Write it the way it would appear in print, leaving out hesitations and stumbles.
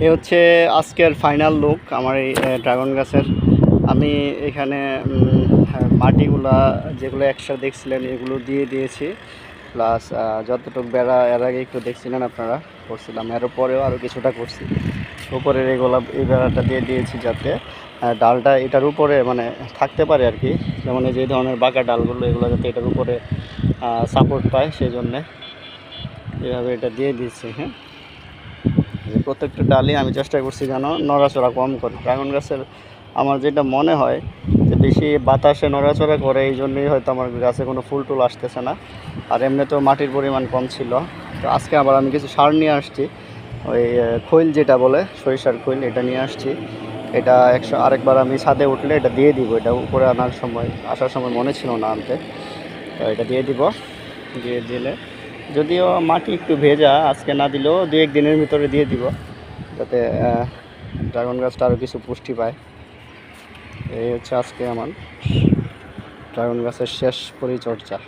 এ হচ্ছে আজকের final look আমার এই ড্রাগন গাছের। আমি এখানে মাটিগুলা যেগুলো এক্সট্রা দেখছিলেন এগুলো দিয়ে দিয়েছি, প্লাস যতটুকু বেড়া এর আগে একটু দেখছিলেন আপনারা করছিলাম, এর পরেও আরও কিছুটা করছি। উপরের এই বেড়াটা দিয়ে দিয়েছি যাতে ডালটা এটার উপরে মানে থাকতে পারে আর কি, যেমন এই যে ধরনের বাঁকা ডালগুলো এগুলো যাতে এটার উপরে সাপোর্ট পায়, সেই জন্যে এভাবে এটা দিয়ে দিয়েছি। হ্যাঁ, প্রত্যেকটা ডালই আমি চেষ্টা করছি যেন নড়াচড়া কম করে। ড্রাগন গাছের আমার যেটা মনে হয় যে বেশি বাতাসে নড়াচড়া করে, এই জন্যই হয়তো আমার গাছে কোনো ফুল টুল আসতেছে না। আর এমনিতেও মাটির পরিমাণ কম ছিল। তো আজকে আবার আমি কিছু সার নিয়ে আসছি, ওই খৈল যেটা বলে সরিষার খৈল, এটা নিয়ে আসছি। এটা আরেকবার আমি ছাদে উঠলে এটা দিয়ে দিব। এটা উপরে আসার সময় মনে ছিল না আনতে, তো এটা দিয়ে দিব। দিয়ে দিলে যদিও মাটি একটু ভেজা, আজকে না দিলেও 2-1 দিনের ভিতরে দিয়ে দিব, যাতে ড্রাগন গাছটা আরও কিছু পুষ্টি পায়। এই হচ্ছে আজকে আমার ড্রাগন গাছের শেষ পরিচর্যা।